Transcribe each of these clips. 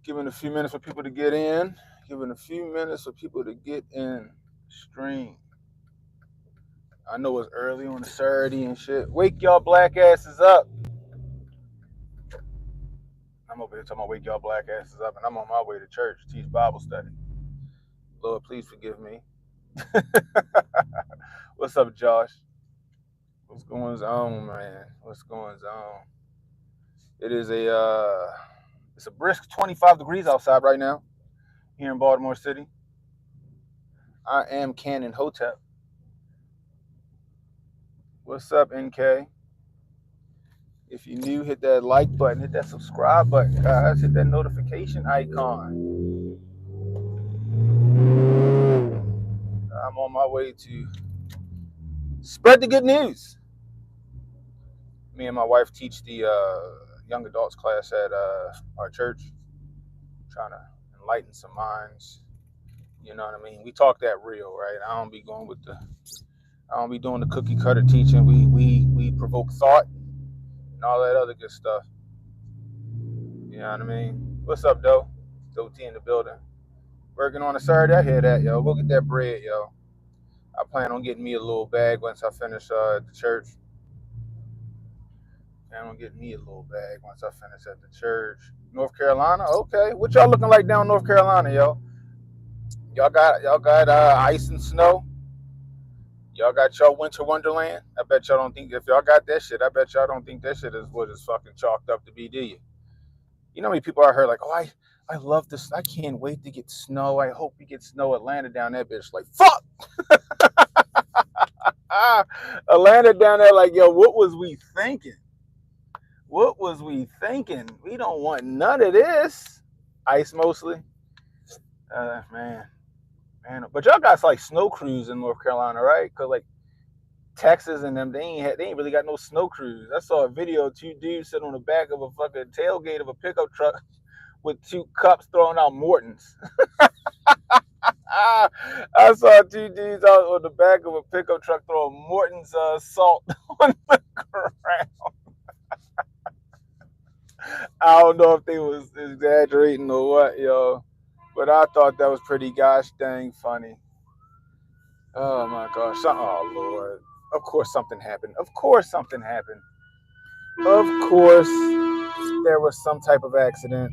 Giving a few minutes for people to get in. Giving a few minutes for people to get in. Stream. I know it's early on a Saturday and shit. Wake y'all black asses up. I'm over here talking about wake y'all black asses up, and I'm on my way to church to teach Bible study. Lord, please forgive me. What's up, Josh? What's going on, man? What's going on? It is it's a brisk 25 degrees outside right now here in Baltimore City. I am Cannon Hotep. What's up, NK? If you're new, hit that like button, hit that subscribe button, guys. Hit that notification icon. I'm on my way to spread the good news. Me and my wife teach the young adults class at our church, trying to enlighten some minds. You know what I mean? We talk that real, right? I don't be doing the cookie cutter teaching. We provoke thought and all that other good stuff. You know what I mean? What's up, Doe? Doe T in the building. Working on a Saturday, I hear that, yo. Go get that bread, yo. I plan on getting me a little bag once I finish at the church. Plan on getting me a little bag once I finish at the church. North Carolina, okay. What y'all looking like down North Carolina, yo? Y'all got ice and snow. Y'all got y'all winter wonderland. I bet y'all don't think if y'all got that shit. I bet y'all don't think that shit is what it's fucking chalked up to be, do you? You know how many people I heard like, oh, I love this. I can't wait to get snow. I hope we get snow. Atlanta down that bitch like fuck. Atlanta down there like, yo, what was we thinking? What was we thinking? We don't want none of this. Ice mostly. Man. But y'all got like snow crews in North Carolina, right? Cause like Texas and them, they ain't really got no snow crews. I saw a video of two dudes sitting on the back of a fucking tailgate of a pickup truck with two cups throwing out Mortons. I saw two dudes out on the back of a pickup truck throwing Morton's salt on the ground. I don't know if they was exaggerating or what, yo, but I thought that was pretty gosh dang funny. Oh my gosh! Oh Lord! Of course something happened. Of course something happened. Of course there was some type of accident.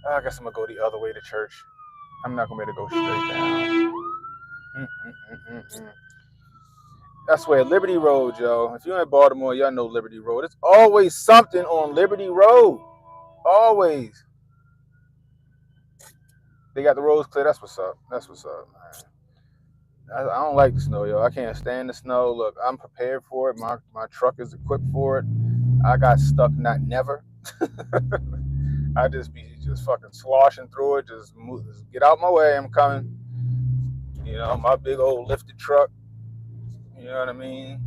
I guess I'm gonna go the other way to church. I'm not gonna be able to go straight down. Mm-mm-mm-mm-mm. I swear, Liberty Road, yo. If you're in Baltimore, y'all know Liberty Road. It's always something on Liberty Road. Always. They got the roads clear. That's what's up. That's what's up, man. I don't like the snow, yo. I can't stand the snow. Look, I'm prepared for it. My truck is equipped for it. I got stuck, not never. I just be fucking sloshing through it. Just get out my way. I'm coming. You know, my big old lifted truck. You know what I mean?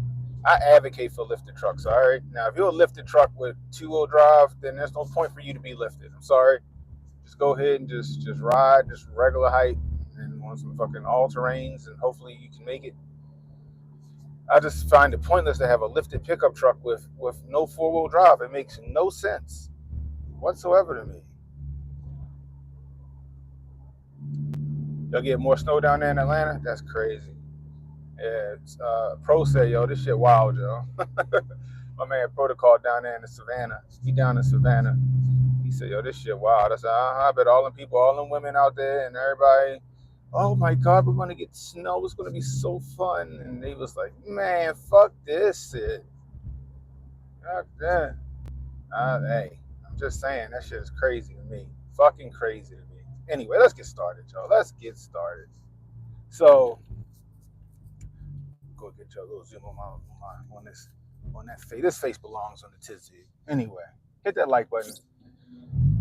I advocate for lifted trucks, all right? Now, if you're a lifted truck with two-wheel drive, then there's no point for you to be lifted. I'm sorry. Just go ahead and just ride, just regular height, and on some fucking all-terrains, and hopefully you can make it. I just find it pointless to have a lifted pickup truck with no four-wheel drive. It makes no sense whatsoever to me. Y'all get more snow down there in Atlanta? That's crazy. Yeah, Pro said, yo, this shit wild, yo. My man Protocol down there in the Savannah. He down in Savannah. He said, yo, this shit wild. I said, I bet all them people, all them women out there and everybody, oh my God, we're going to get snow. It's going to be so fun. And they was like, man, fuck this shit. God damn. Hey, I'm just saying, that shit is crazy to me. Fucking crazy to me. Anyway, let's get started, y'all. Let's get started. So, go get your little zoom on that face. This face belongs on the tizzy. Anyway, hit that like button.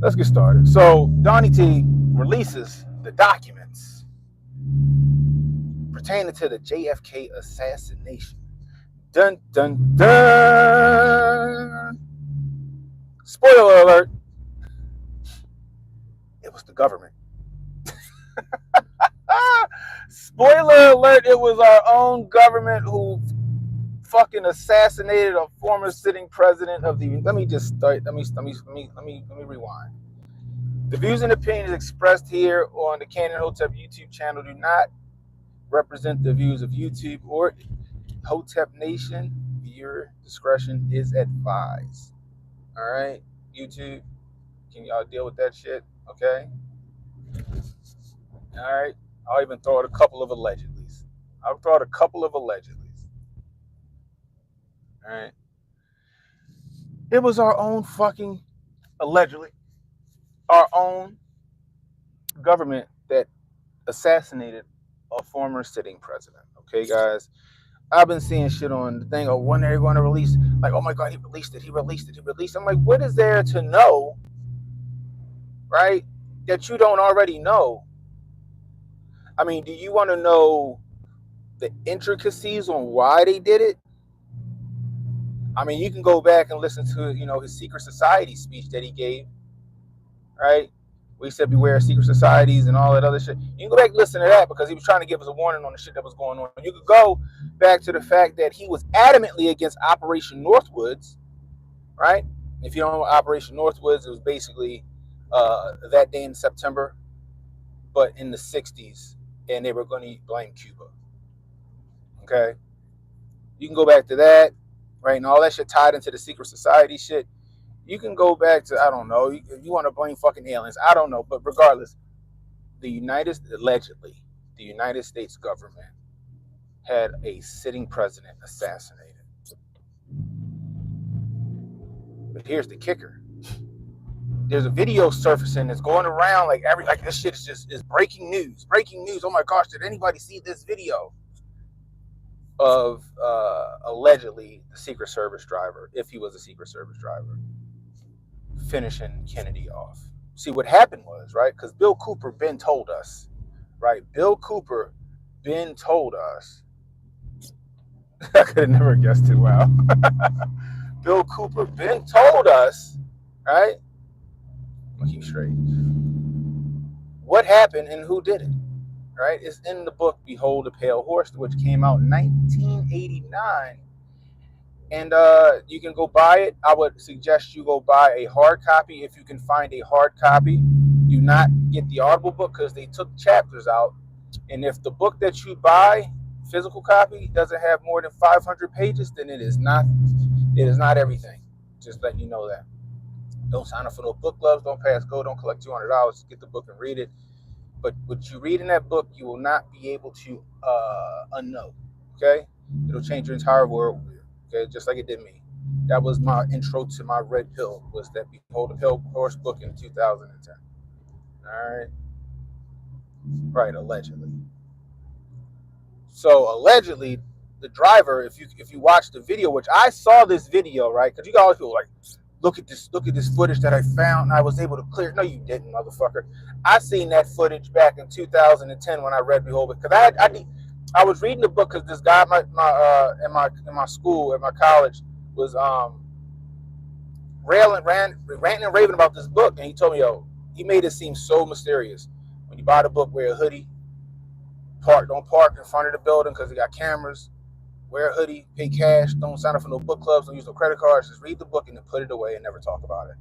Let's get started. So Donnie T releases the documents pertaining to the JFK assassination. Dun dun dun. Spoiler alert. It was the government. Spoiler alert, it was our own government who fucking assassinated a former sitting president of the. Let me rewind. The views and opinions expressed here on the Cannon Hotep YouTube channel do not represent the views of YouTube or Hotep Nation. Viewer discretion is advised. All right, YouTube, can y'all deal with that shit? Okay. All right. I'll even throw out a couple of allegedlys. I'll throw out a couple of allegedlys. All right. It was our own fucking, allegedly, our own government that assassinated a former sitting president. Okay, guys. I've been seeing shit on the thing of when they're going to release, like, oh my God, he released it. I'm like, what is there to know, right, that you don't already know? I mean, do you want to know the intricacies on why they did it? I mean, you can go back and listen to, his secret society speech that he gave, right? We said beware of secret societies and all that other shit. You can go back and listen to that because he was trying to give us a warning on the shit that was going on. You could go back to the fact that he was adamantly against Operation Northwoods, right? If you don't know what Operation Northwoods, it was basically that day in September, but in the 60s, and they were going to blame Cuba. Okay? You can go back to that, right? And all that shit tied into the secret society shit. You can go back to, I don't know, if you want to blame fucking aliens, I don't know. But regardless, allegedly, the United States government had a sitting president assassinated. But here's the kicker. There's a video surfacing that's going around like this shit is breaking news. Breaking news. Oh my gosh, did anybody see this video of allegedly the Secret Service driver, if he was a Secret Service driver, finishing Kennedy off? See, what happened was, right, because Bill Cooper been told us, right? Bill Cooper been told us. I could have never guessed it. Wow. Bill Cooper been told us, right? I'm gonna keep straight. What happened and who did it, right? It's in the book Behold a Pale Horse, which came out in 1989. And you can go buy it. I would suggest you go buy a hard copy if you can find a hard copy. Do not get the Audible book because they took chapters out. And if the book that you buy, physical copy, doesn't have more than 500 pages, then it is not everything. Just letting you know that. Don't sign up for no book clubs. Don't pass go. Don't collect $200. Get the book and read it. But what you read in that book, you will not be able to unknow. Okay? It'll change your entire world. Okay, just like it did me. That was my intro to my red pill, was that Behold a Pale Horse book in 2010. All right? Right, allegedly. So allegedly, the driver, if you watch the video, which I saw this video, right? Because you always feel like, look at this footage that I found and I was able to clear. No, you didn't, motherfucker. I seen that footage back in 2010 when I read Behold, because I was reading the book because this guy in my school, at my college, was ranting and raving about this book, and he told me, yo, he made it seem so mysterious. When you buy the book, wear a hoodie. Don't park in front of the building because they got cameras. Wear a hoodie, pay cash, don't sign up for no book clubs, don't use no credit cards, just read the book and then put it away and never talk about it.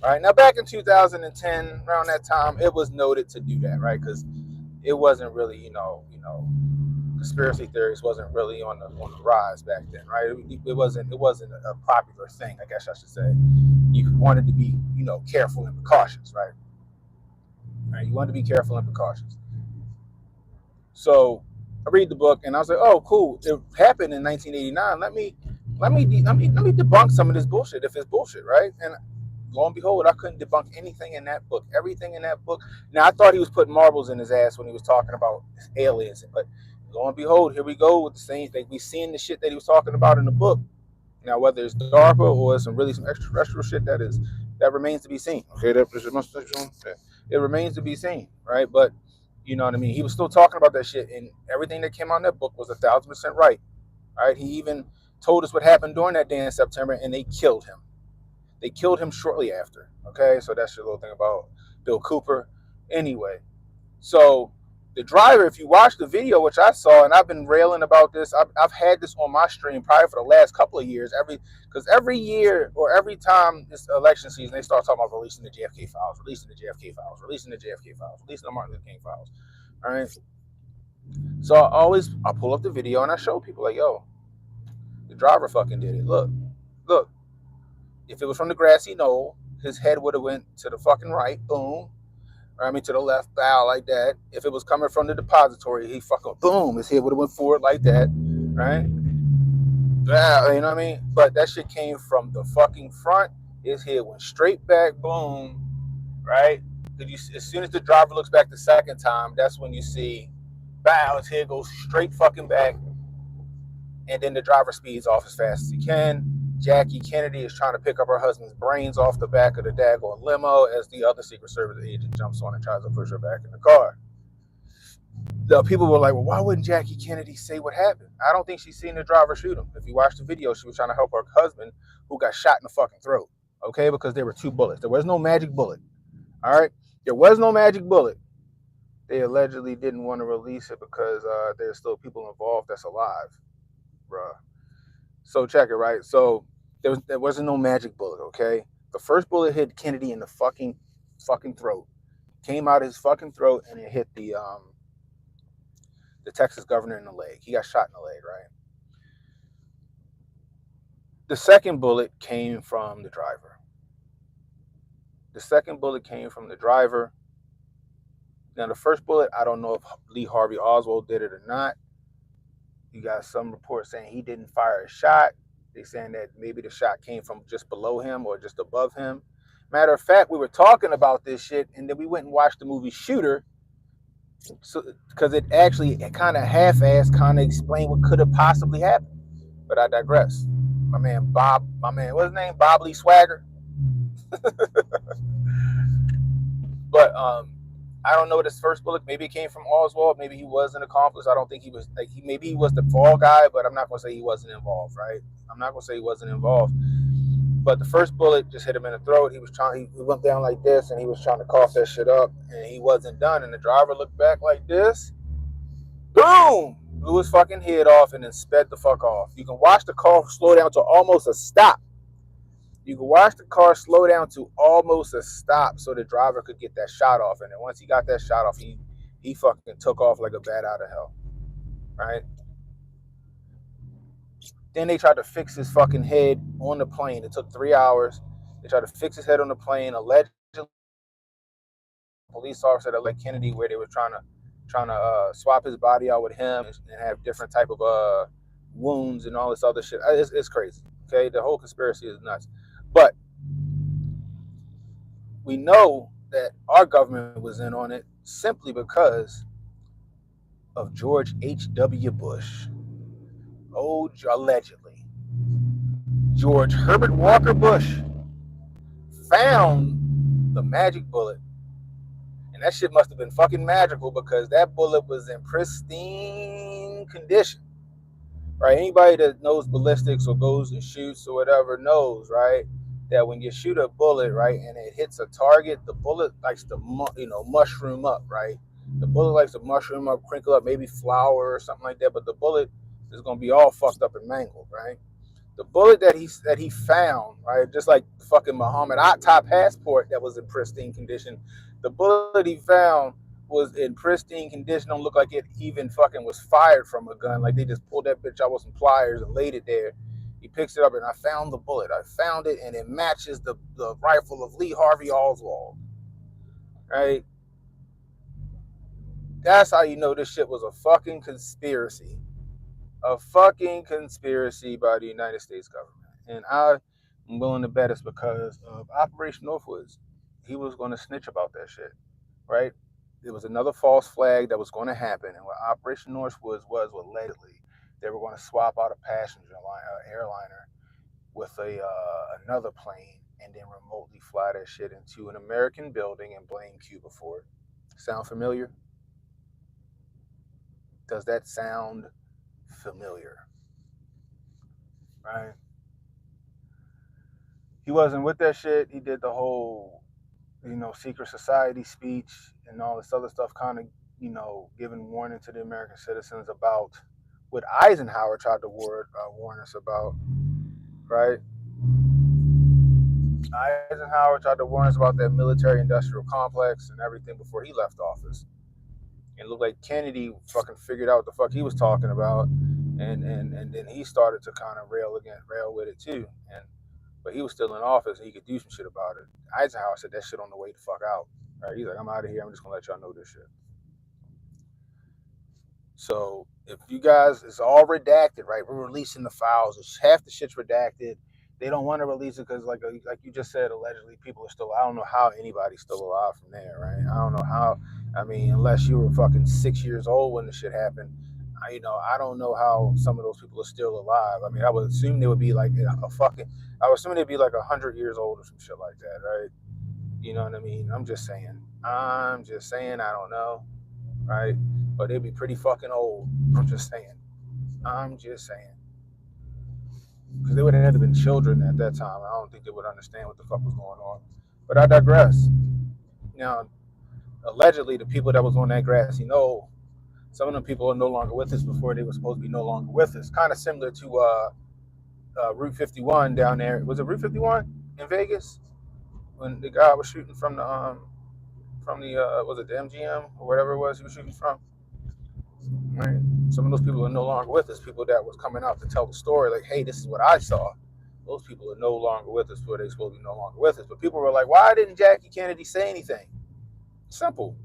All right, now back in 2010, around that time, it was noted to do that, right? Because it wasn't really, conspiracy theories wasn't really on the rise back then, right? It wasn't a popular thing, I guess I should say. You wanted to be, careful and precautious, right? Right? You wanted to be careful and precautious. So I read the book and I was like, oh, cool. It happened in 1989. Let me debunk some of this bullshit if it's bullshit, right? And lo and behold, I couldn't debunk anything in that book. Everything in that book. Now, I thought he was putting marbles in his ass when he was talking about aliens, but lo and behold, here we go with the same thing. We seeing the shit that he was talking about in the book. Now, whether it's DARPA or some extraterrestrial shit, that remains to be seen. Okay, it remains to be seen, right? But you know what I mean? He was still talking about that shit, and everything that came out in that book was 1,000% right. All right, he even told us what happened during that day in September, and they killed him. They killed him shortly after. Okay, so that's your little thing about Bill Cooper. Anyway, so The driver, if you watch the video, which I saw, and I've been railing about this, I've had this on my stream probably for the last couple of years. Because every year or every time it's election season, they start talking about releasing the JFK files, releasing the JFK files, releasing the JFK files, releasing the Martin Luther King files. All right. So I pull up the video and I show people like, yo, the driver fucking did it. Look. If it was from the grassy knoll, his head would have went to the fucking right, boom. Or I mean to the left, bow like that. If it was coming from the depository, he fucking boom, his head would have went forward like that, right? Bow, you know what I mean? But that shit came from the fucking front. His head went straight back, boom, right? As soon as the driver looks back the second time, that's when you see, bow, his head goes straight fucking back, and then the driver speeds off as fast as he can. Jackie Kennedy is trying to pick up her husband's brains off the back of the daggone limo as the other Secret Service agent jumps on and tries to push her back in the car. The people were like, well, why wouldn't Jackie Kennedy say what happened? I don't think she's seen the driver shoot him. If you watch the video, she was trying to help her husband who got shot in the fucking throat, okay? Because there were 2 bullets. There was no magic bullet, all right? There was no magic bullet. They allegedly didn't want to release it because there's still people involved that's alive, bruh. So check it, right? So there wasn't no magic bullet, okay? The first bullet hit Kennedy in the fucking throat. Came out of his fucking throat and it hit the Texas governor in the leg. He got shot in the leg, right? The second bullet came from the driver. Now the first bullet, I don't know if Lee Harvey Oswald did it or not. You got some reports saying he didn't fire a shot. They saying that maybe the shot came from just below him or just above him. Matter of fact, we were talking about this shit, and then we went and watched the movie Shooter, so because it kind of half-assed, kind of explained what could have possibly happened. But I digress. My man, what's his name? Bob Lee Swagger. But I don't know what his first bullet. Maybe it came from Oswald. Maybe he was an accomplice. I don't think he was. Maybe he was the fall guy, but I'm not gonna say he wasn't involved, right? I'm not gonna say he wasn't involved. But the first bullet just hit him in the throat. He went down like this, and he was trying to cough that shit up, and he wasn't done. And the driver looked back like this, boom, blew his fucking head off, and then sped the fuck off. You can watch the car slow down to almost a stop. So the driver could get that shot off. And then once he got that shot off, he fucking took off like a bat out of hell, right? Then they tried to fix his fucking head on the plane. It took 3 hours. They tried to fix his head on the plane. Allegedly, police officer that let Kennedy, where they were trying to swap his body out with him and have different type of wounds and all this other shit. It's crazy. Okay, the whole conspiracy is nuts. But we know that our government was in on it simply because of George H.W. Bush. Allegedly. George Herbert Walker Bush found the magic bullet. And that shit must have been fucking magical because that bullet was in pristine condition. Right? Anybody that knows ballistics or goes and shoots or whatever knows, right? That when you shoot a bullet, right, and it hits a target, the bullet likes to, mushroom up, right? The bullet likes to mushroom up, crinkle up, maybe flour or something like that, but the bullet is going to be all fucked up and mangled, right? The bullet that he found, right, just like the fucking Muhammad Atta passport that was in pristine condition, the bullet he found was in pristine condition. Don't look like it even fucking was fired from a gun. Like they just pulled that bitch out with some pliers and laid it there. He picks it up, and I found the bullet. I found it, and it matches the rifle of Lee Harvey Oswald. Right? That's how you know this shit was a fucking conspiracy. A fucking conspiracy by the United States government. And I'm willing to bet it's because of Operation Northwoods. He was going to snitch about that shit. Right? There was another false flag that was going to happen. And what Operation Northwoods was allegedly, they were going to swap out a passenger airliner with another plane and then remotely fly that shit into an American building and blame Cuba for it. Sound familiar? Does that sound familiar? Right? He wasn't with that shit. He did the whole, secret society speech and all this other stuff, kind of, giving warning to the American citizens about what Eisenhower tried to warn us about, right? Eisenhower tried to warn us about that military-industrial complex and everything before he left office. And it looked like Kennedy fucking figured out what the fuck he was talking about, and then he started to kind of rail with it too. But he was still in office and he could do some shit about it. Eisenhower said that shit on the way the fuck out. Right? He's like, I'm out of here. I'm just gonna let y'all know this shit. So if you guys, it's all redacted, right? We're releasing the files. It's half the shit's redacted. They don't want to release it because, like you just said, allegedly people are still. I don't know how anybody's still alive from there, right? I don't know how. I mean, unless you were fucking 6 years old when the shit happened, I don't know how some of those people are still alive. I mean, I would assume they would be like a fucking. I would assume they'd be like 100 years old or some shit like that, right? You know what I mean? I'm just saying. I don't know, right? But they'd be pretty fucking old. I'm just saying. Because they would have been children at that time. I don't think they would understand what the fuck was going on. But I digress. Now, allegedly, the people that was on that grassy knoll, some of them people are no longer with us before they were supposed to be no longer with us. Kind of similar to Route 51 down there. Was it Route 51 in Vegas? When the guy was shooting from the was it the MGM or whatever it was he was shooting from? Right. Some of those people are no longer with us. People that was coming out to tell the story, like, hey, this is what I saw. Those people are no longer with us, where they're supposed to be no longer with us. But people were like, why didn't Jackie Kennedy say anything? Simple.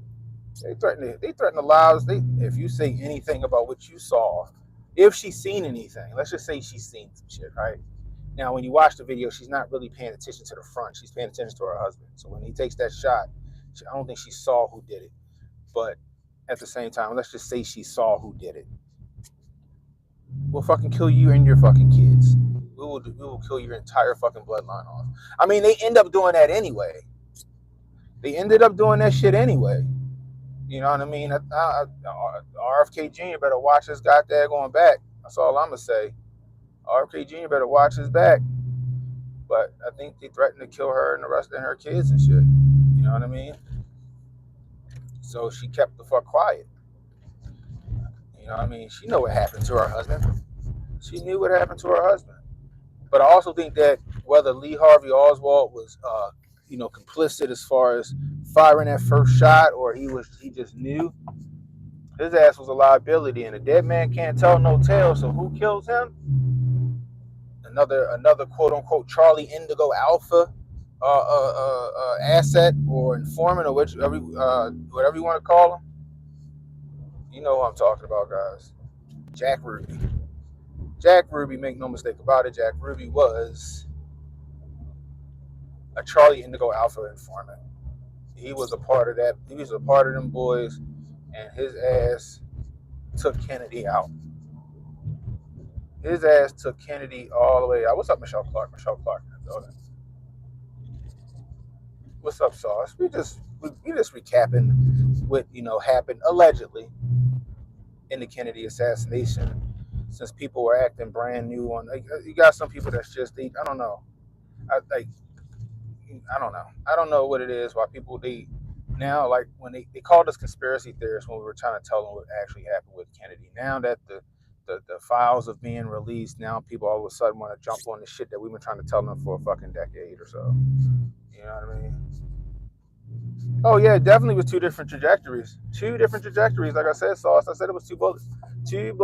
They threaten the lives. If you say anything about what you saw, if she's seen anything, let's just say she's seen some shit, right? Now, when you watch the video, she's not really paying attention to the front. She's paying attention to her husband. So when he takes that shot, I don't think she saw who did it. But at the same time, let's just say she saw who did it. We'll fucking kill you and your fucking kids. We will kill your entire fucking bloodline off. I mean, they end up doing that anyway. They ended up doing that shit anyway. You know what I mean? RFK Jr. better watch his goddamn going back. That's all I'm going to say. RFK Jr. better watch his back. But I think they threatened to kill her and the rest of her kids and shit. You know what I mean? So she kept the fuck quiet. You know what I mean? She knew what happened to her husband. She knew what happened to her husband. But I also think that whether Lee Harvey Oswald was, complicit as far as firing that first shot, or he just knew, his ass was a liability, and a dead man can't tell no tale. So who kills him? Another quote unquote Charlie Indigo Alpha asset or informant or whatever you want to call him. You know what I'm talking about, guys. Jack Ruby. Jack Ruby, make no mistake about it, Jack Ruby was a Charlie Indigo Alpha informant. He was a part of that. He was a part of them boys, and his ass took Kennedy out. His ass took Kennedy all the way out. What's up, Michelle Clark? What's up, Sauce? We just recapping what happened allegedly in the Kennedy assassination. Since people were acting brand new on, you got some people that's just I don't know. I don't know. I don't know what it is. Why people now, like when they called us conspiracy theorists when we were trying to tell them what actually happened with Kennedy. Now that the files are being released, now people all of a sudden want to jump on the shit that we've been trying to tell them for a fucking decade or so. You know what I mean? Oh yeah, it definitely was two different trajectories. Like I said, Sauce. I said it was two bullets. It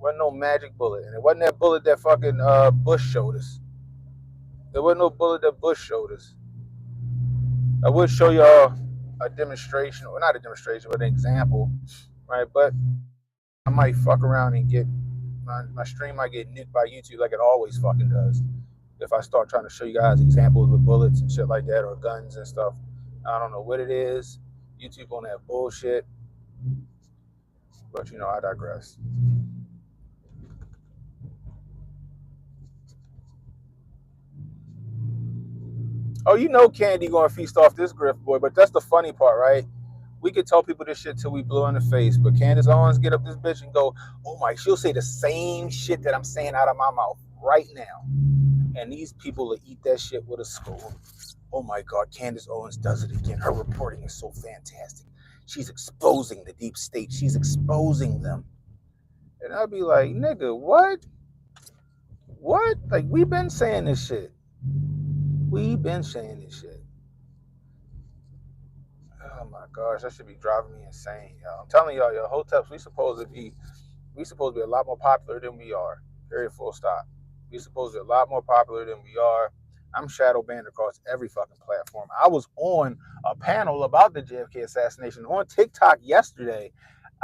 wasn't no magic bullet, and it wasn't that bullet that fucking Bush showed us. There wasn't no bullet that Bush showed us. I would show y'all a demonstration, or not a demonstration, but an example, right? But I might fuck around and get my stream might get nuked by YouTube like it always fucking does. If I start trying to show you guys examples with bullets and shit like that, or guns and stuff, I don't know what it is. YouTube on that bullshit. But I digress. Oh, Candy gonna feast off this grift, boy. But that's the funny part, right? We could tell people this shit till we blue in the face, but Candace Owens get up this bitch and go, oh my, she'll say the same shit that I'm saying out of my mouth right now. And these people will eat that shit with a skull. Oh my God, Candace Owens does it again. Her reporting is so fantastic. She's exposing the deep state. She's exposing them. And I'd be like, nigga, what? What? Like, we've been saying this shit. We've been saying this shit. Oh my gosh, that should be driving me insane, y'all. I'm telling y'all, yo, hoteps, we supposed to be a lot more popular than we are. Period, full stop. We supposed to be a lot more popular than we are. I'm shadow banned across every fucking platform. I was on a panel about the JFK assassination on TikTok yesterday.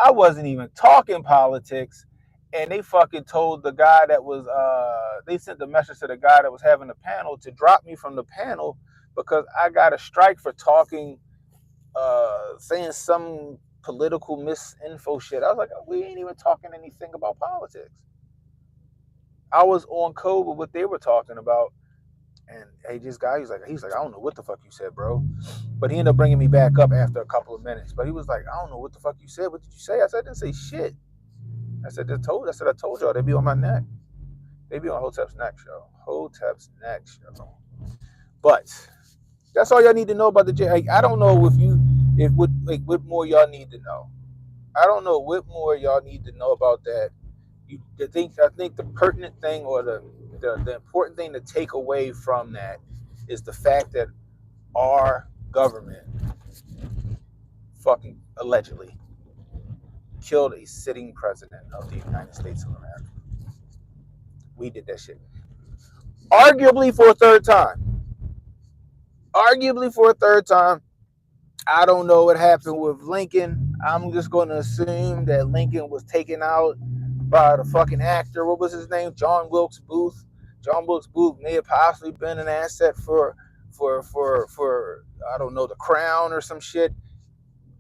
I wasn't even talking politics, and they fucking told the guy that was they sent the message to the guy that was having the panel to drop me from the panel because I got a strike for talking saying some political misinfo shit. I was like, we ain't even talking anything about politics. I was on code with what they were talking about, and hey, this guy, he's like, I don't know what the fuck you said, bro. But he ended up bringing me back up after a couple of minutes. But he was like, I don't know what the fuck you said. What did you say? I said, I didn't say shit. I told y'all they be on my neck. They be on Hotep's neck, yo. Hotep's neck, yo. But that's all y'all need to know about the J. Like, I don't know what more y'all need to know. I don't know what more y'all need to know about that. I think the pertinent thing or the important thing to take away from that is the fact that our government fucking allegedly killed a sitting president of the United States of America. We did that shit. Arguably for a third time. I don't know what happened with Lincoln. I'm just going to assume that Lincoln was taken out by the fucking actor. What was his name? John Wilkes Booth. John Wilkes Booth may have possibly been an asset for I don't know, the crown or some shit.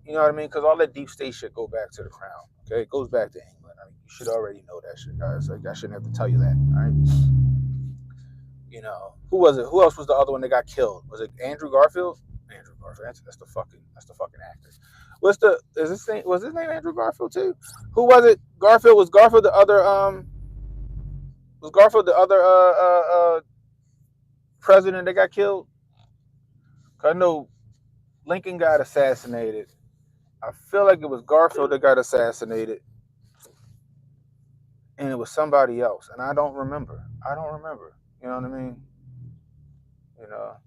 You know what I mean? Because all that deep state shit go back to the crown. Okay, it goes back to England. I mean, you should already know that shit, guys. Like, I shouldn't have to tell you that. All right. You know, who was it? Who else was the other one that got killed? Was it Andrew Garfield? Andrew Garfield. That's the fucking actor. Was his name Andrew Garfield too? Who was it? Was Garfield the other president that got killed? I know Lincoln got assassinated. I feel like it was Garfield that got assassinated, and it was somebody else, and I don't remember. You know what I mean? You know,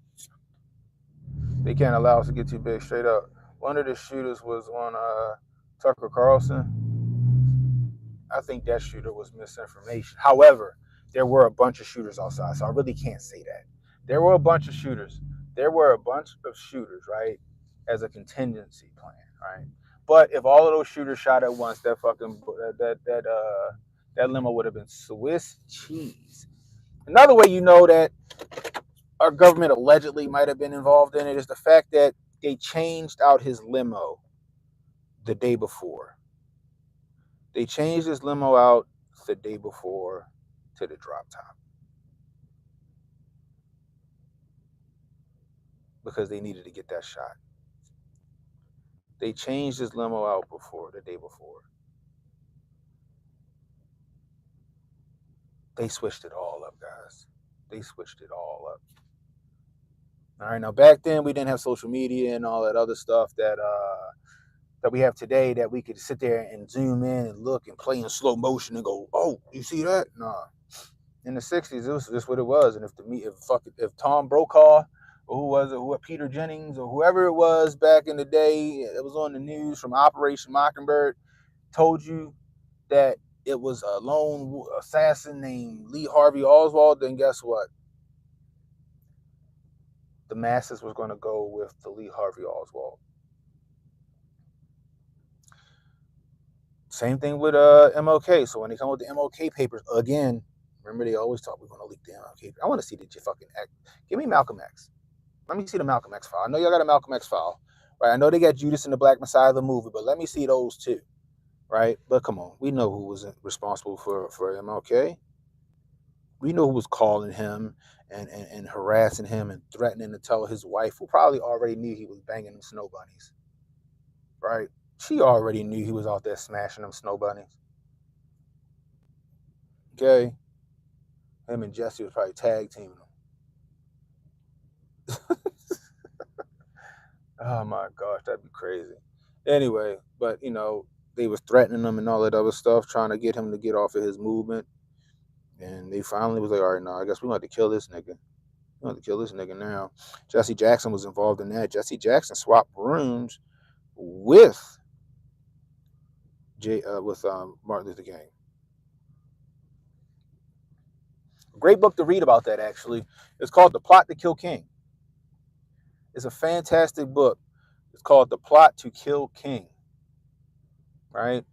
they can't allow us to get too big. Straight up, one of the shooters was on Tucker Carlson. I think that shooter was misinformation. However, there were a bunch of shooters outside, so I really can't say that. There were a bunch of shooters. Right, as a contingency plan, right? But if all of those shooters shot at once, that limo would have been Swiss cheese. Another way you know that our government allegedly might have been involved in it is the fact that they changed out his limo the day before. They changed his limo out the day before to the drop top because they needed to get that shot. They changed his limo out the day before. They switched it all up, guys. They switched it all up. All right, now back then we didn't have social media and all that other stuff that we have today that we could sit there and zoom in and look and play in slow motion and go, oh, you see that? Nah. In the 60s, it was just what it was. And if Tom Brokaw or who was it, Peter Jennings or whoever it was back in the day, it was on the news from Operation Mockingbird, told you that it was a lone assassin named Lee Harvey Oswald, then guess what? The masses was going to go with the Lee Harvey Oswald. Same thing with MLK. So when they come with the MLK papers again, remember they always talk we're going to leak the MLK. I want to see the fucking X. Give me Malcolm X. Let me see the Malcolm X file. I know y'all got a Malcolm X file, right? I know they got Judas and the Black Messiah of the movie, but let me see those too, right? But come on, we know who was responsible for MLK. We know who was calling him and harassing him and threatening to tell his wife, who probably already knew he was banging them snow bunnies, right? She already knew he was out there smashing them snow bunnies. Okay? Him and Jesse was probably tag teaming them. Oh my gosh, that'd be crazy. Anyway, but they was threatening him and all that other stuff, trying to get him to get off of his movement. And they finally was like, all right, no, I guess we want to kill this nigga. We want to kill this nigga now. Jesse Jackson was involved in that. Jesse Jackson swapped rooms with Martin Luther King. Great book to read about that, actually. It's called The Plot to Kill King. It's a fantastic book. It's called The Plot to Kill King. Right?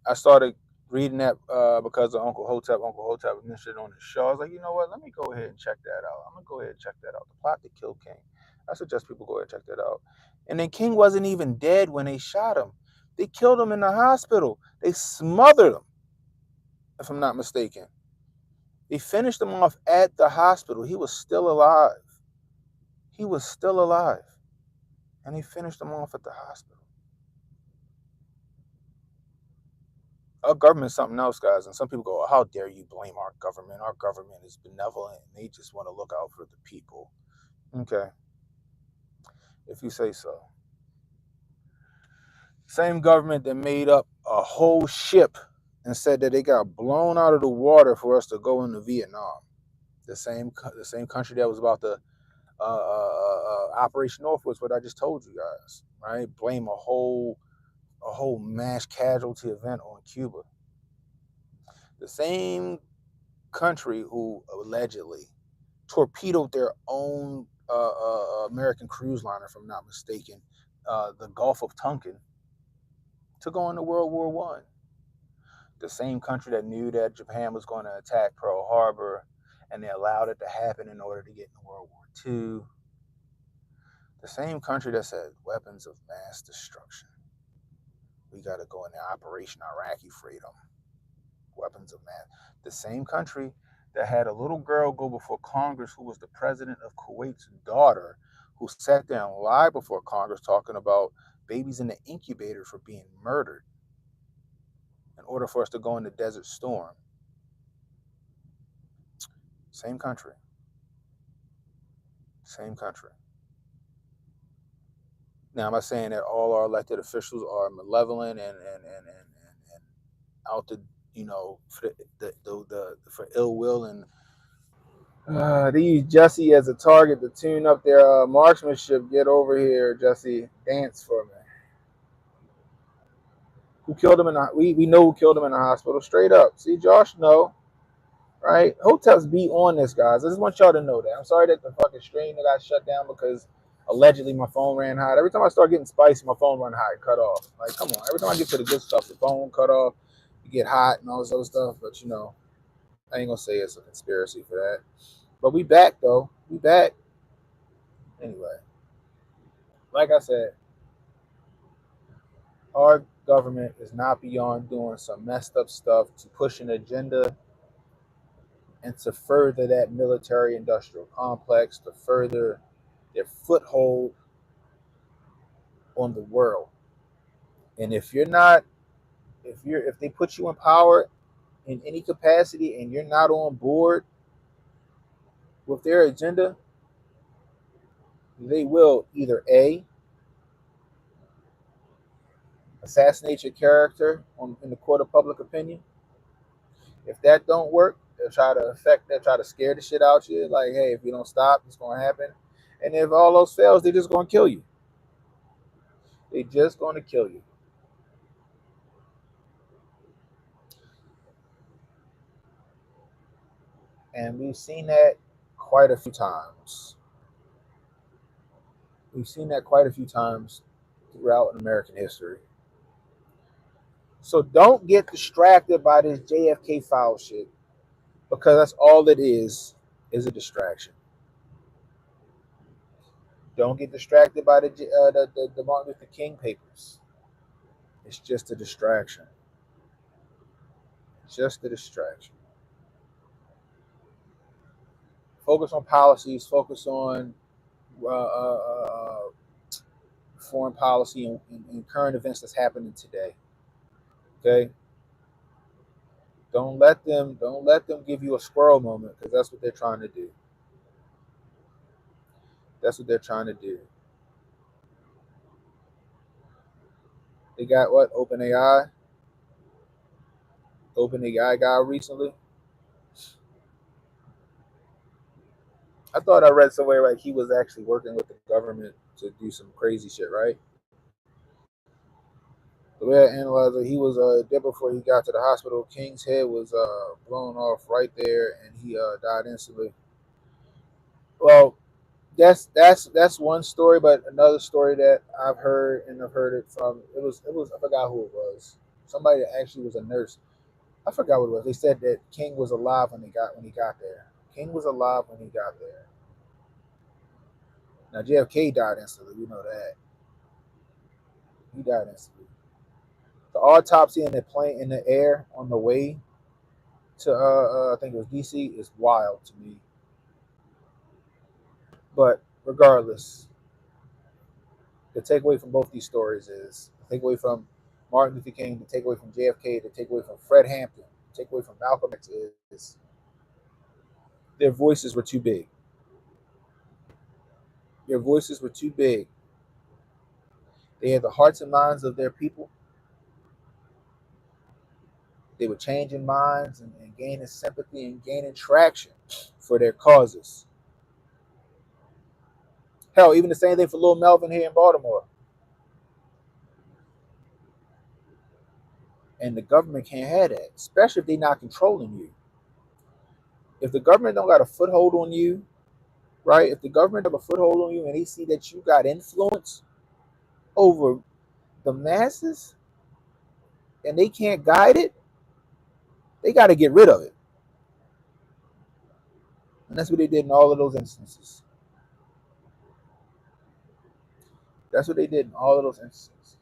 I started reading that because of Uncle Hotep. Uncle Hotep mentioned it on his show. I was like, you know what? Let me go ahead and check that out. I'm going to go ahead and check that out. The Plot to Kill King. I suggest people go ahead and check that out. And then King wasn't even dead when they shot him. They killed him in the hospital. They smothered him, if I'm not mistaken. They finished him off at the hospital. He was still alive. He was still alive. And they finished him off at the hospital. Our government is something else, guys. And some people go, how dare you blame our government? Our government is benevolent. And they just want to look out for the people. Okay. If you say so. Same government that made up a whole ship and said that they got blown out of the water for us to go into Vietnam. The same country that was about to Operation Northwoods, what I just told you guys, right? Blame a whole mass casualty event on Cuba. The same country who allegedly torpedoed their own American cruise liner, if I'm not mistaken, the Gulf of Tonkin, to go into World War One. The same country that knew that Japan was going to attack Pearl Harbor, and they allowed it to happen in order to get into World War II. The same country that said weapons of mass destruction. We got to go into Operation Iraqi Freedom. Weapons of mass. The same country that had a little girl go before Congress who was the president of Kuwait's daughter, who sat there and lied before Congress talking about babies in the incubator for being murdered in order for us to go into Desert Storm. Same country. Same country. Now, I'm not saying that all our elected officials are malevolent and out to, for ill will, and they use Jesse as a target to tune up their marksmanship. Get over here, Jesse. Dance for me. Who killed him we know who killed him in the hospital. Straight up. See, Josh, no. Right? Hotels be on this, guys. I just want y'all to know that. I'm sorry that the fucking stream got shut down because allegedly my phone ran hot. Every time I start getting spicy, my phone run hot, cut off. Like, come on. Every time I get to the good stuff, the phone cut off, you get hot and all this other stuff. But I ain't gonna say it's a conspiracy for that. But we back though. We back. Anyway, like I said, our government is not beyond doing some messed up stuff to push an agenda and to further that military industrial complex, to further their foothold on the world. And if they put you in power in any capacity and you're not on board with their agenda, they will either A, assassinate your character in the court of public opinion. If that don't work, they'll try to scare the shit out you. Like, hey, if you don't stop, it's gonna happen. And if all those fails, they're just gonna kill you. They're just gonna kill you. And we've seen that quite a few times. We've seen that quite a few times throughout American history. So don't get distracted by this JFK file shit, because that's all it is a distraction. Don't get distracted by the Martin Luther King papers. It's just a distraction. Just a distraction. Focus on policies. Focus on uh, uh, uh, foreign policy and current events that's happening today. Okay. Don't let them give you a squirrel moment, because that's what they're trying to do. That's what they're trying to do. They got what? OpenAI guy recently. I thought I read somewhere like he was actually working with the government to do some crazy shit, right? The way I analyzed it, he was dead before he got to the hospital. King's head was blown off right there, and he died instantly. Well, that's one story, but another story that I've heard, and I've heard it from, it was I forgot who it was. Somebody that actually was a nurse. I forgot what it was. They said that King was alive when he got there. King was alive when he got there. Now JFK died instantly. We know that he died instantly. The autopsy in the plane in the air on the way to I think it was DC is wild to me. But regardless, the takeaway from both these stories is the takeaway from Martin Luther King, the takeaway from JFK, the takeaway from Fred Hampton, the takeaway from Malcolm X is their voices were too big. Their voices were too big. They had the hearts and minds of their people. They were changing minds and gaining sympathy and gaining traction for their causes. Hell, even the same thing for Lil Melvin here in Baltimore. And the government can't have that, especially if they're not controlling you. If the government don't got a foothold on you, right? If the government have a foothold on you and they see that you got influence over the masses and they can't guide it, they got to get rid of it. And that's what they did in all of those instances. That's what they did in all of those instances.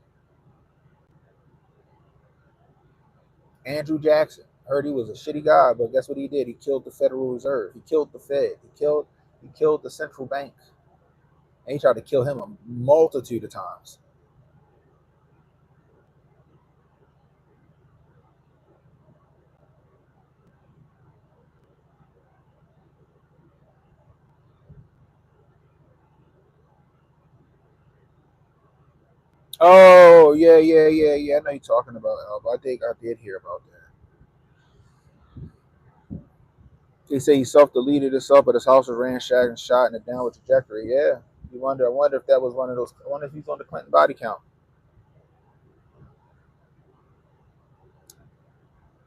Andrew Jackson, heard he was a shitty guy, but guess what he did? He killed the Federal Reserve. He killed the Fed. He killed the central bank. And he tried to kill him a multitude of times. Oh yeah, yeah, yeah, yeah. I know you're talking about Alba. I think I did hear about that. They say he self-deleted himself, but his house was ransacked and shot in a downward trajectory. Yeah, you wonder. I wonder if that was one of those. I wonder if he's on the Clinton body count.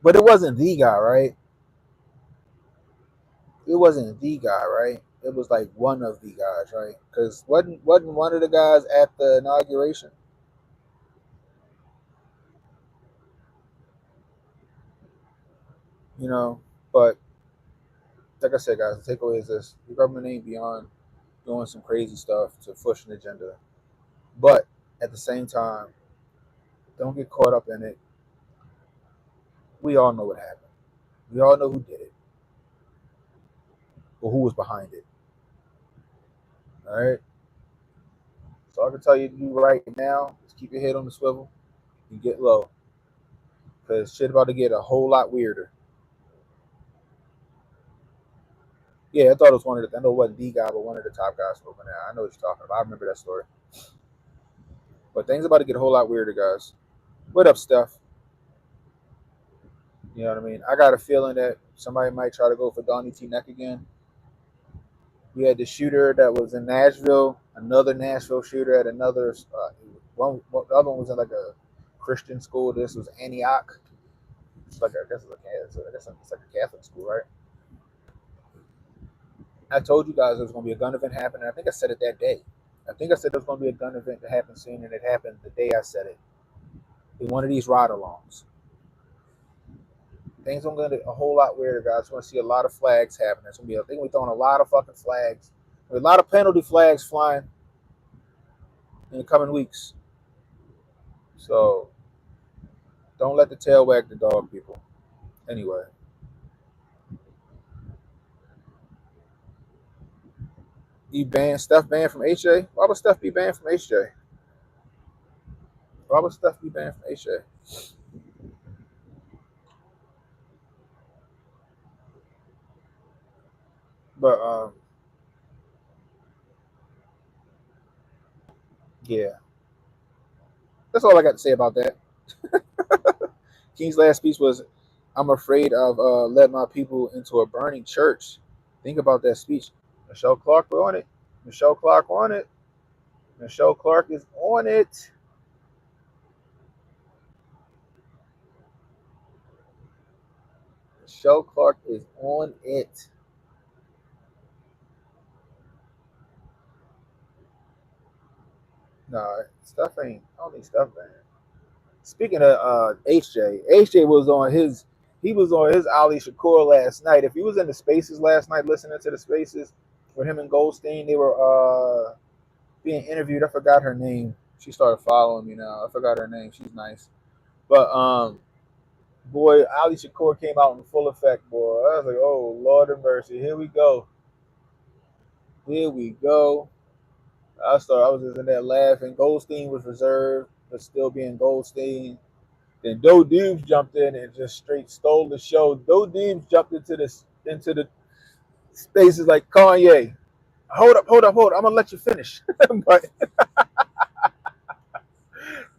But it wasn't the guy, right? It wasn't the guy, right? It was like one of the guys, right? Because wasn't one of the guys at the inauguration, you know? But like I said, guys, the takeaway is this: the government ain't beyond doing some crazy stuff to push an agenda. But at the same time, don't get caught up in it. We all know what happened. We all know who did it or who was behind it. All right. So I can tell you to do right now is keep your head on the swivel and get low, because shit about to get a whole lot weirder. Yeah, I thought it was one of the. I know it wasn't the guy, but one of the top guys over there. I know what you're talking about. I remember that story. But things about to get a whole lot weirder, guys. What up, Steph? You know what I mean? I got a feeling that somebody might try to go for Donnie T. Neck again. We had the shooter that was in Nashville, another Nashville shooter at another. The other one was in like a Christian school. This was Antioch. It's like I guess it's like a Catholic school, right? I told you guys there was going to be a gun event happening. I think I said it that day. I think I said there was going to be a gun event to happen soon, and it happened the day I said it. In one of these ride-alongs. Things are going to get a whole lot weirder, guys. We're going to see a lot of flags happening. It's going to be. I think we're throwing a lot of fucking flags. A lot of penalty flags flying in the coming weeks. So don't let the tail wag the dog, people. Anyway, he banned Steph banned from HJ. Why would Steph be banned from HJ? Why would Steph be banned from HJ? But yeah, That's all I got to say about that. King's last speech was, "I'm afraid I've led my people into a burning church." Think about that speech. Michelle Clark on it. Michelle Clark on it. Michelle Clark is on it. Michelle Clark is on it. Nah, stuff ain't. I don't think stuff ain't. Speaking of HJ was on his. He was on his Ali Shakur last night. If he was in the spaces last night, listening to the spaces for him and Goldstein, they were being interviewed. I forgot her name. She started following me now. I forgot her name. She's nice. But boy, Ali Shakur came out in full effect, boy. I was like, oh Lord of mercy, here we go. Here we go. I was just in there laughing. Goldstein was reserved, but still being Goldstein. Then Doe Dubes jumped in and just straight stole the show. Doe Dubes jumped into the spaces like Kanye. Hold up, hold up, hold up. I'm gonna let you finish. But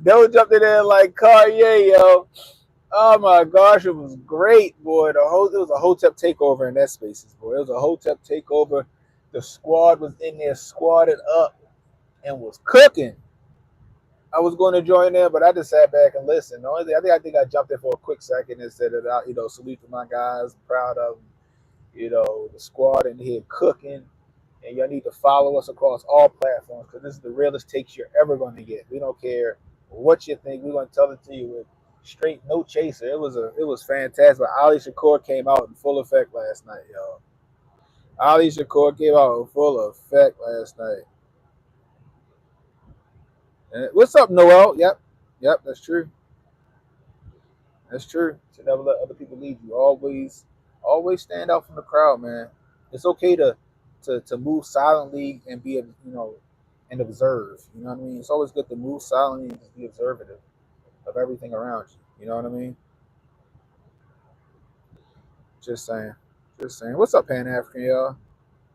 Doe jumped in there like Kanye, yo. Oh my gosh, it was great, boy. It was a Hotep takeover in that spaces, boy. It was a Hotep takeover. The squad was in there, squatted up, and was cooking. I was going to join there, but I just sat back and listened. The only thing, I think I jumped in for a quick second and said that salute to my guys, proud of them. The squad in here cooking, and y'all need to follow us across all platforms because this is the realest takes you're ever going to get. We don't care what you think. We're going to tell it to you with straight no chaser. It was fantastic. But Ali Shakur came out in full effect last night, y'all. Ali Shakur came out in full effect last night. And what's up, Noel? Yep, yep, that's true. That's true. To never let other people lead you. Always stand out from the crowd, man. It's okay to move silently and be, and observe. You know what I mean? It's always good to move silently and just be observative of everything around you. You know what I mean? Just saying. Just saying. What's up, Pan African, y'all?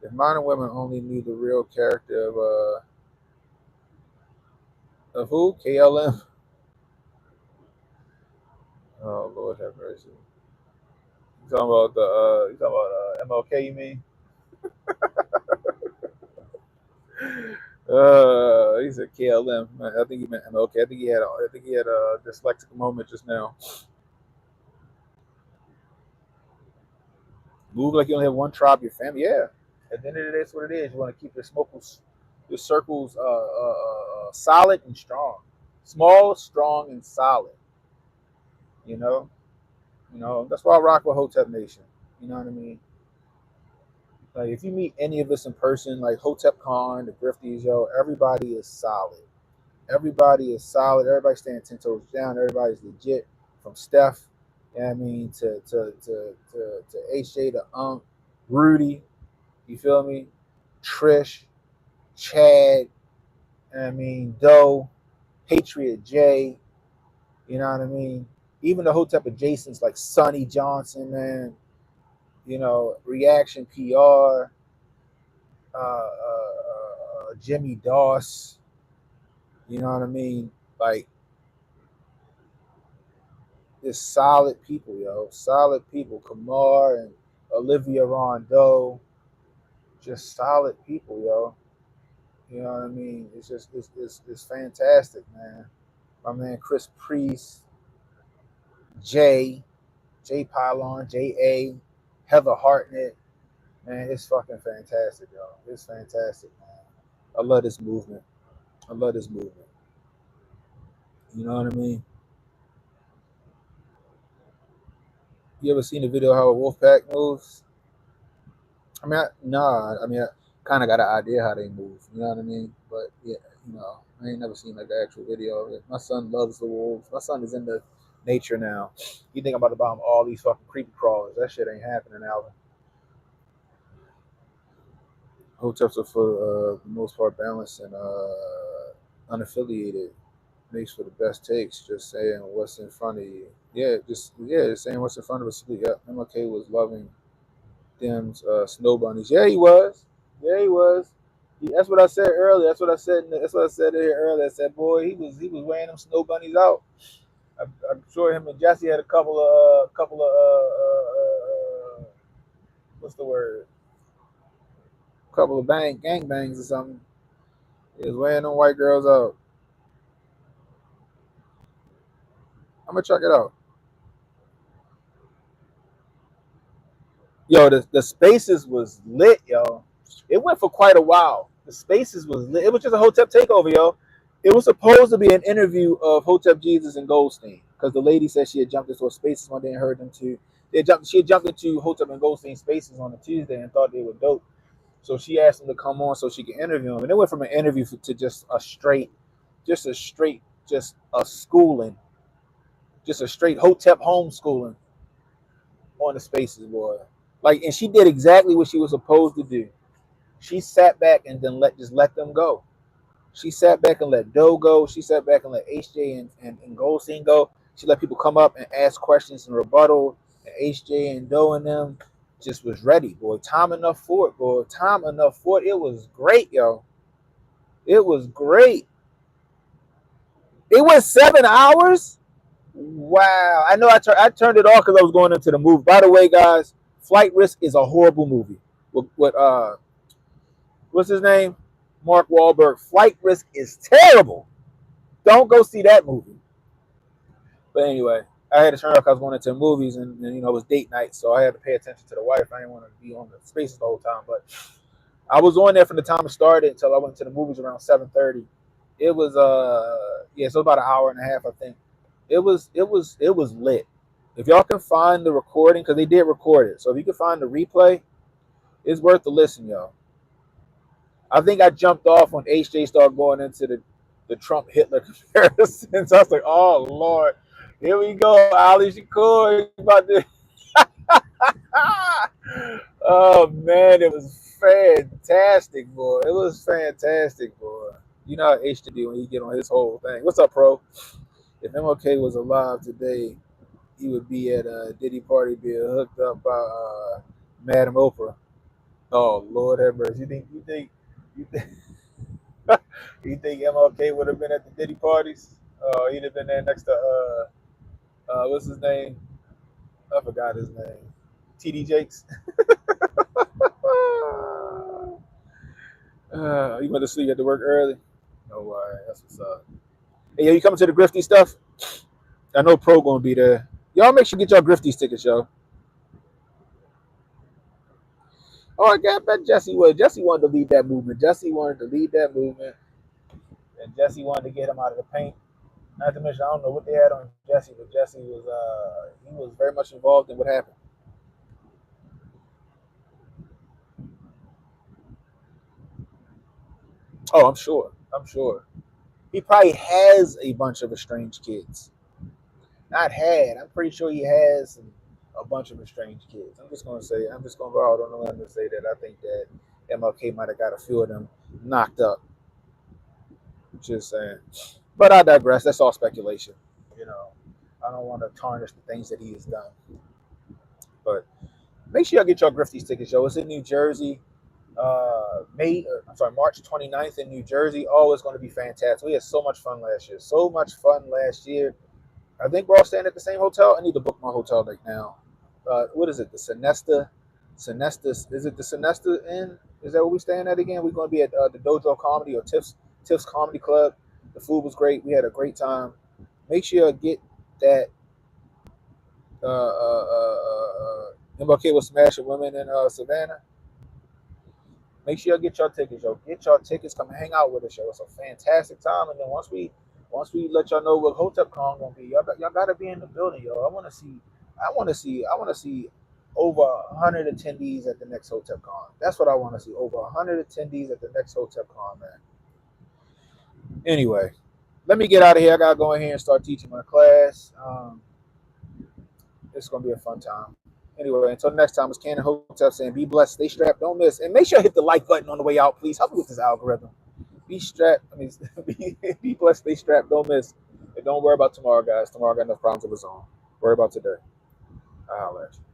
If modern women only knew the real character of who? KLM. Oh Lord have mercy. You talking about MLK? You mean? He said KLM. I think he meant MLK. I think he had a dyslexic moment just now. Move like you only have one tribe, your family. Yeah. At the end of the day, that's what it is. You want to keep your circles solid and strong, small, strong, and solid. You know, that's why I rock with Hotep Nation. You know what I mean? Like if you meet any of us in person, like Hotep Khan, the Grifties, yo, everybody is solid. Everybody is solid. Everybody standing 10 toes down. Everybody's legit. From Steph, you know what I mean, to HJ, to Rudy, you feel me? Trish, Chad, I mean, Doe, Patriot J, you know what I mean? Even the Hotep adjacents like Sonny Johnson, man, Reaction PR, Jimmy Doss, you know what I mean? Like, just solid people, yo. Solid people. Kamar and Olivia Rondeau, just solid people, yo. You know what I mean? It's just it's fantastic, man. My man Chris Priest, Jay, Jay Pylon, J.A., Heather Hartnett. Man, it's fucking fantastic, yo. It's fantastic, man. I love this movement. I love this movement. You know what I mean? You ever seen the video how a wolf pack moves? I mean, I kind of got an idea how they move. You know what I mean? But yeah, I ain't never seen like the actual video of it. My son loves the wolves. My son is into nature now. You think I'm about to buy him all these fucking creepy crawlers? That shit ain't happening, Alvin. Hotels are for the most part balanced and unaffiliated. Makes for the best takes. Just saying what's in front of you. Just saying what's in front of us. Yeah, MLK was loving them's snow bunnies. Yeah, he was. Yeah, he was. That's what I said earlier. That's what I said. That's what I said here earlier. I said, boy, he was wearing them snow bunnies out. I'm sure him and Jesse had a what's the word? Couple of gang bangs or something. He was wearing them white girls out. I'm gonna check it out. Yo, the Spaces was lit, yo. It went for quite a while. The Spaces was lit. It was just a Hotep takeover, yo. It was supposed to be an interview of Hotep Jesus and Goldstein because the lady said she had jumped into a Spaces one day and heard them two. She had jumped into Hotep and Goldstein Spaces on a Tuesday and thought they were dope. So she asked them to come on so she could interview them. And it went from an interview to just a schooling, just a straight Hotep homeschooling on the Spaces, boy. Like, and she did exactly what she was supposed to do. She sat back and then let them go. She sat back and let Doe go. She sat back and let HJ and Goldstein go. She let people come up and ask questions and rebuttal. And HJ and Doe and them just was ready, boy. Time enough for it, boy. Time enough for it. It was great, yo. It was great. It was 7 hours. Wow. I know I turned it off because I was going into the movie. By the way, guys, Flight Risk is a horrible movie. With what's his name? Mark Wahlberg. Flight Risk is terrible. Don't go see that movie. But anyway, I had to turn it off because I was going into movies and it was date night, so I had to pay attention to the wife. I didn't want to be on the Spaces the whole time, but I was on there from the time it started until I went to the movies around 7:30. It was yeah, so about an hour and a half, I think. It was lit. If y'all can find the recording, because they did record it, so if you can find the replay, it's worth the listen, y'all. I think I jumped off when HJ started going into the Trump Hitler comparisons. I was like, oh Lord, here we go, Ali Shakur. About to... oh man, it was fantastic, boy. It was fantastic, boy. You know how HJ do when he get on his whole thing. What's up, pro? If MLK was alive today, he would be at a Diddy party being hooked up by Madam Oprah. Oh Lord have mercy. You think you think MLK would have been at the Diddy parties? He'd have been there next to what's his name? I forgot his name. TD Jakes. You went to sleep at to work early? No way. That's what's up. Hey, yo, you coming to the Grifty stuff? I know Pro gonna be there. Y'all make sure you get y'all Grifties tickets, yo. Oh, I bet Jesse would. Jesse wanted to lead that movement. Jesse wanted to lead that movement, and Jesse wanted to get him out of the paint. Not to mention, I don't know what they had on Jesse, but Jesse was he was very much involved in what happened. Oh, I'm sure. I'm sure. He probably has a bunch of estranged kids. Not had. I'm pretty sure he has a bunch of estranged kids. I'm just gonna go out on a limb and say that I think that MLK might have got a few of them knocked up. Just saying. But I digress. That's all speculation. You know, I don't want to tarnish the things that he has done. But make sure y'all get your Grifties tickets, yo. It's in New Jersey. March 29th in New Jersey. Oh, it's going to be fantastic. We had so much fun last year. So much fun last year. I think we're all staying at the same hotel. I need to book my hotel right now. What is it? The Sonesta? Sonesta? Is it the Sonesta Inn? Is that what we're staying at again? We're going to be at the Dojo Comedy or Tiff's Comedy Club. The food was great. We had a great time. Make sure you get that. MLK was smashing women in Savannah. Make sure you get your tickets, yo. Get your tickets. Come hang out with us, yo. It's a fantastic time. And then once we let y'all know what HotepCon gonna be, y'all gotta be in the building, yo. I wanna see over 100 attendees at the next HotepCon. That's what I wanna see. Over 100 attendees at the next HotepCon, man. Anyway, let me get out of here. I gotta go in here and start teaching my class. It's gonna be a fun time. Anyway, until next time, it's Cannon Hotep saying, be blessed, stay strapped, don't miss. And make sure you hit the like button on the way out, please. Help me with this algorithm. Be strapped. I mean, be blessed, stay strapped, don't miss. And don't worry about tomorrow, guys. Tomorrow got enough problems of its own. Worry about today. I'll let you.